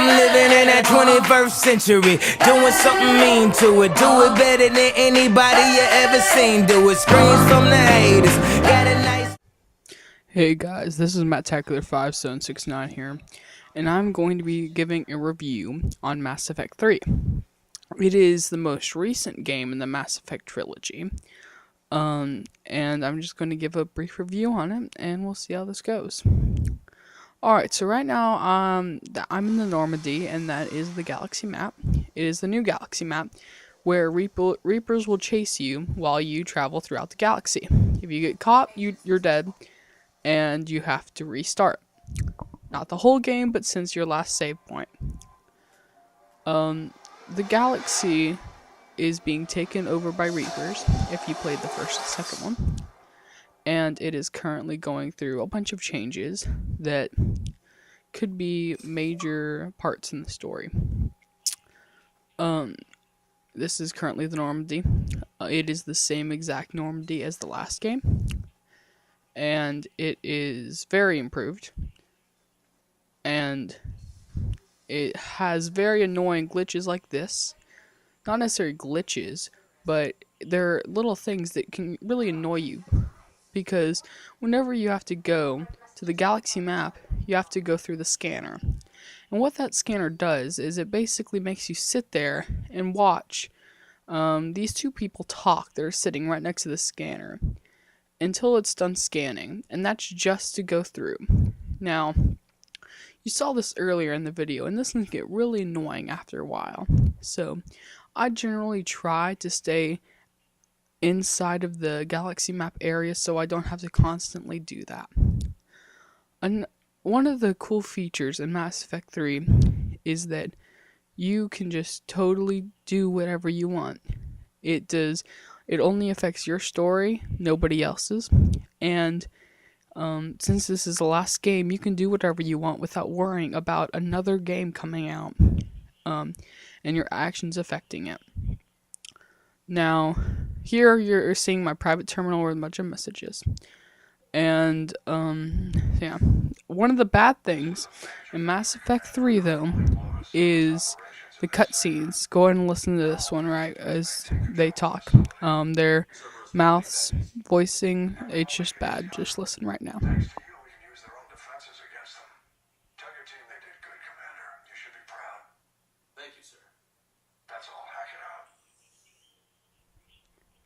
I'm living in that 21st century, doing something mean to it. Do it better than anybody you ever seen. Do it. Screams from the haters. Got a nice. Hey guys, this is MattTackler5769 here, and I'm going to be giving a review on Mass Effect 3. It is the most recent game in the Mass Effect trilogy, and I'm just going to give a brief review on it, and we'll see how this goes. Alright, so right now, I'm in the Normandy, and that is the galaxy map. It is the new galaxy map, where Reapers will chase you while you travel throughout the galaxy. If you get caught, you're dead, and you have to restart. Not the whole game, but since your last save point. The galaxy is being taken over by Reapers, if you played the first and second one. And it is currently going through a bunch of changes that could be major parts in the story. This is currently the Normandy. It is the same exact Normandy as the last game. And it is very improved. And it has very annoying glitches like this. Not necessarily glitches, but they're little things that can really annoy you. Because whenever you have to go to the galaxy map, you have to go through the scanner. And what that scanner does is it basically makes you sit there and watch these two people talk. They're sitting right next to the scanner until it's done scanning, and that's just to go through. Now, you saw this earlier in the video, and this can get really annoying after a while. So, I generally try to stay inside of the galaxy map area so I don't have to constantly do that. And one of the cool features in Mass Effect 3 is that you can just totally do whatever you want. It only affects your story, nobody else's. And since this is the last game, you can do whatever you want without worrying about another game coming out and your actions affecting it. Now, here you're seeing my private terminal with a bunch of messages. And, yeah. One of the bad things in Mass Effect 3, though, is the cutscenes. Go ahead and listen to this one, right, as they talk. Their mouths, voicing, it's just bad. Just listen right now.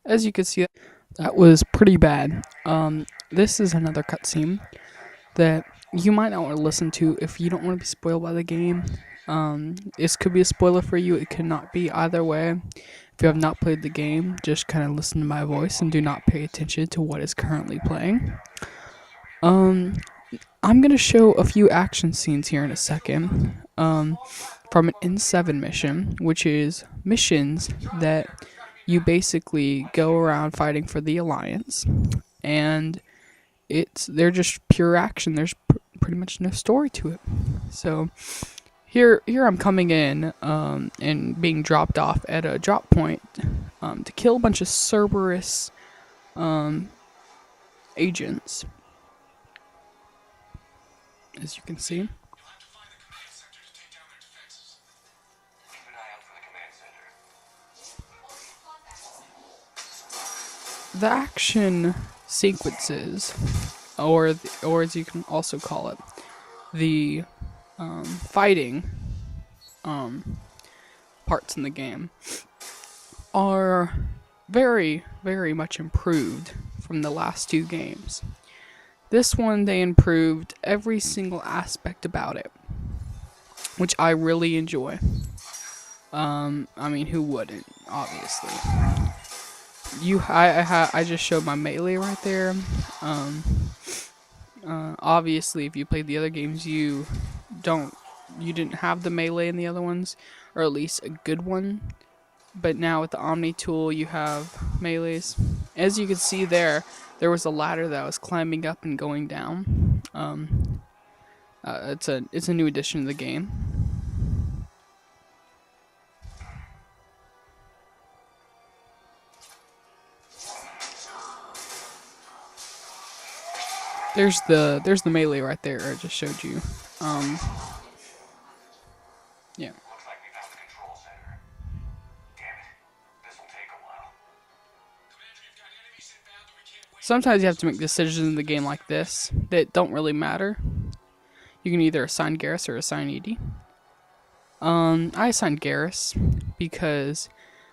As you can see, that was pretty bad. This is another cutscene that you might not want to listen to if you don't want to be spoiled by the game. This could be a spoiler for you. It could not be either way. If you have not played the game, just kind of listen to my voice and do not pay attention to what is currently playing. I'm going to show a few action scenes here in a second from an N7 mission, which is missions that you basically go around fighting for the Alliance, and they're just pure action. There's pretty much no story to it. So here I'm coming in and being dropped off at a drop point to kill a bunch of Cerberus agents, as you can see. The action sequences, or as you can also call it, the fighting parts in the game, are very, very much improved from the last two games. This one, they improved every single aspect about it, which I really enjoy. I mean, who wouldn't, obviously. I just showed my melee right there. Obviously, if you played the other games, you didn't have the melee in the other ones, or at least a good one. But now with the Omni tool, you have melees. As you can see there was a ladder that I was climbing up and going down. It's a new addition to the game. There's the melee right there I just showed you. Yeah. Looks like we found the control center. Damn it. This'll take a while. Commander, you've got enemies inbound and we can't wait. Sometimes you have to make decisions in the game like this that don't really matter. You can either assign Garrus or assign Edie. I assigned Garrus because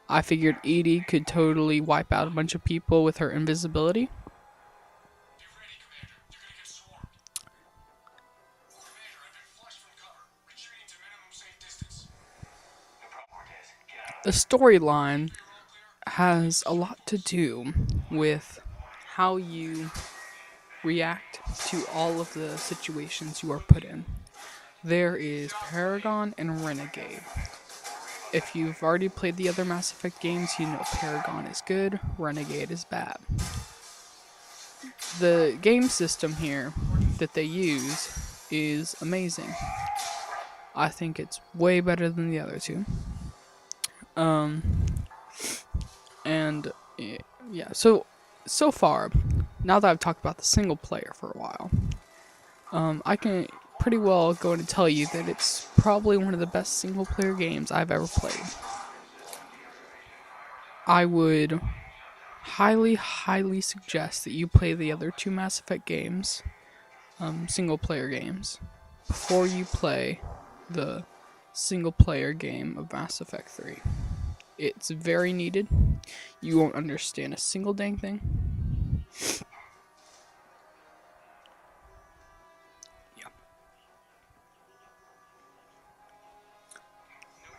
I figured Edie could totally wipe out a bunch of people with her invisibility. Get ready, Commander. You're gonna get swarmed. Commander, I've been flushed from cover. Retreating to minimum safe distance. No problem, Cortez. Get out of The storyline has a lot to do with how you react to all of the situations you are put in. There is Paragon and Renegade. If you've already played the other Mass Effect games, you know Paragon is good, Renegade is bad. The game system here that they use is amazing. I think it's way better than the other two. And yeah, so far, now that I've talked about the single player for a while, I can pretty well go in and tell you that it's probably one of the best single player games I've ever played. I would highly suggest that you play the other two Mass Effect games, single player games, before you play the single player game of Mass Effect 3. It's very needed. You won't understand a single dang thing. Yeah.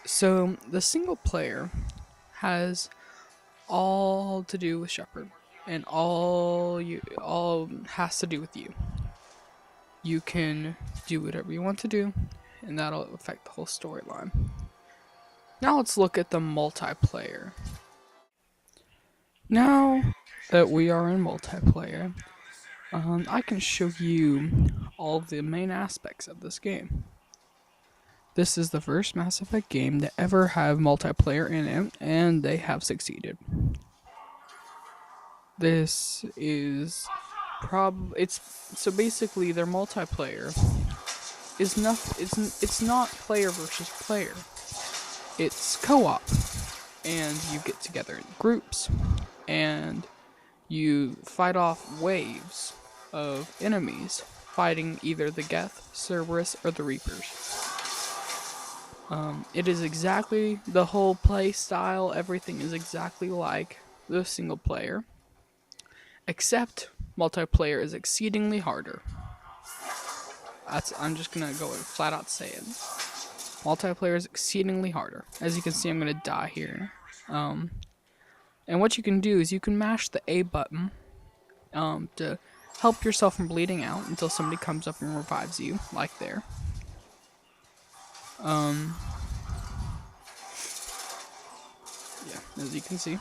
So the single player has all to do with Shepard, and all has to do with you. You can do whatever you want to do, and that'll affect the whole storyline. Now let's look at the multiplayer. Now that we are in multiplayer, I can show you all of the main aspects of this game. This is the first Mass Effect game to ever have multiplayer in it, and they have succeeded. This is so basically their multiplayer is it's not player versus player. It's co-op, and you get together in groups, and you fight off waves of enemies, fighting either the Geth, Cerberus, or the Reapers. It is exactly the whole play style, everything is exactly like the single player, except multiplayer is exceedingly harder. I'm just gonna go and flat out say it. Multiplayer is exceedingly harder. As you can see, I'm gonna die here. And what you can do is you can mash the A button to help yourself from bleeding out until somebody comes up and revives you, like there. Yeah, as you can see.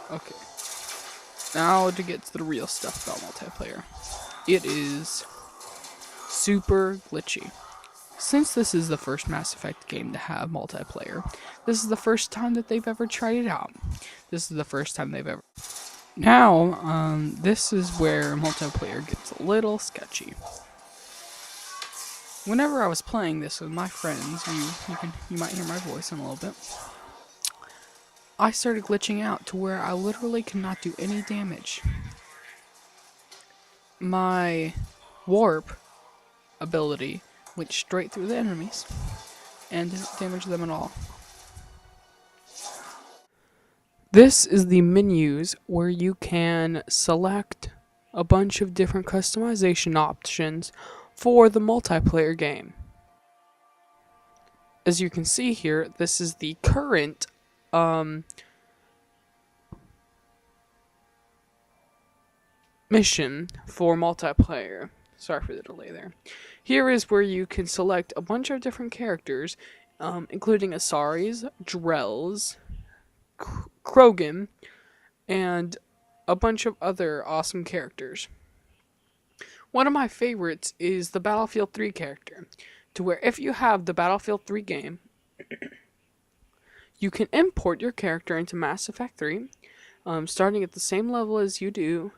Okay. Now to get to the real stuff about multiplayer. It is super glitchy. Since this is the first Mass Effect game to have multiplayer, this is the first time that they've ever tried it out. This is the first time they've ever... Now, this is where multiplayer gets a little sketchy. Whenever I was playing this with my friends, you might hear my voice in a little bit, I started glitching out to where I literally could not do any damage. My warp ability went straight through the enemies and didn't damage them at all. This is the menus where you can select a bunch of different customization options for the multiplayer game. As you can see here, this is the current mission for multiplayer. Sorry for the delay there. Here is where you can select a bunch of different characters, including Asaris, Drells, Krogan, and a bunch of other awesome characters. One of my favorites is the Battlefield 3 character, to where if you have the Battlefield 3 game, you can import your character into Mass Effect 3, starting at the same level as you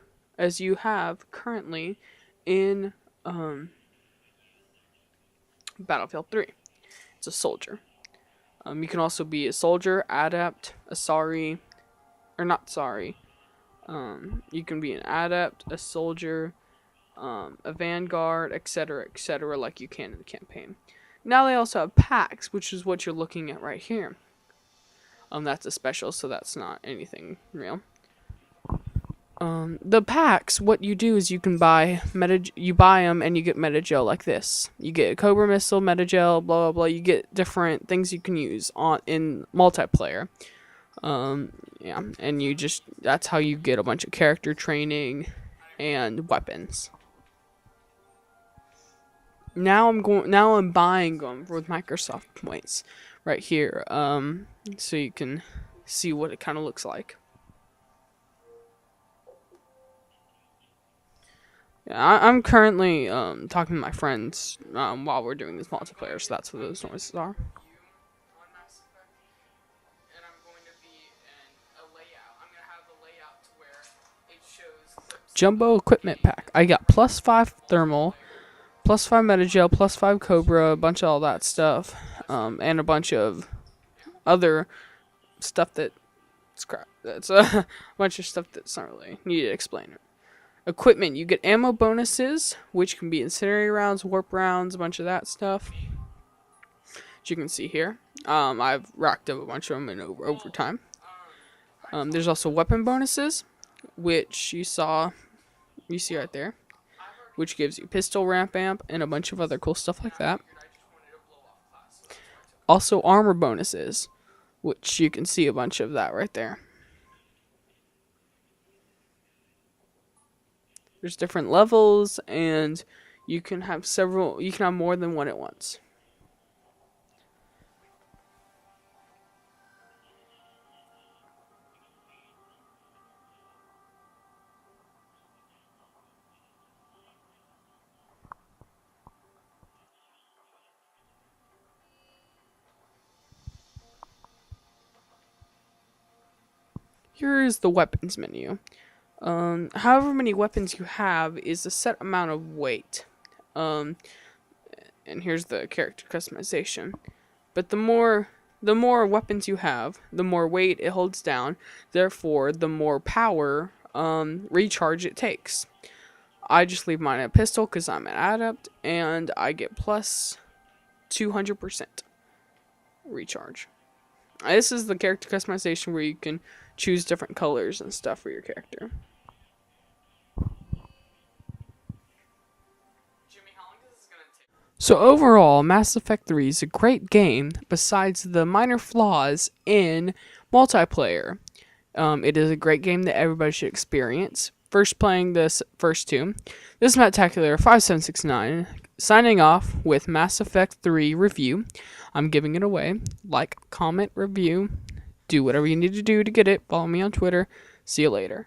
have currently in Battlefield 3. It's a soldier. You can also be a soldier, adept, a sorry, or not sorry. You can be an adept, a soldier, a vanguard, etc., like you can in the campaign. Now they also have packs, which is what you're looking at right here. That's a special, so that's not anything real. The packs, what you do is you can buy you buy them and you get metagel like this. You get a Cobra missile, metagel, blah blah blah. You get different things you can use in multiplayer. Yeah, and that's how you get a bunch of character training and weapons. Now I'm buying them with Microsoft points right here. So you can see what it kind of looks like. Yeah, I'm currently talking to my friends while we're doing this multiplayer, so that's what those noises are. Jumbo equipment pack. I got +5 thermal, +5 metagel, +5 Cobra, a bunch of all that stuff, and a bunch of other stuff that's crap. That's a bunch of stuff that's not really need to explain it. Equipment, you get ammo bonuses, which can be incendiary rounds, warp rounds, a bunch of that stuff. As you can see here, I've racked up a bunch of them in overtime. There's also weapon bonuses, which you see right there, which gives you pistol ramp amp and a bunch of other cool stuff like that. Also armor bonuses, which you can see a bunch of that right there. There's different levels, and you can have more than one at once. Here is the weapons menu. However many weapons you have is a set amount of weight. And here's the character customization. But the more weapons you have, the more weight it holds down. Therefore, the more power recharge it takes. I just leave mine at a pistol because I'm an adept, and I get plus 200% recharge. This is the character customization where you can choose different colors and stuff for your character. So overall, Mass Effect 3 is a great game besides the minor flaws in multiplayer. It is a great game that everybody should experience. First playing this first two. This is Matt-Tacular5769 signing off with Mass Effect 3 review. I'm giving it away. Like, comment, review. Do whatever you need to do to get it. Follow me on Twitter. See you later.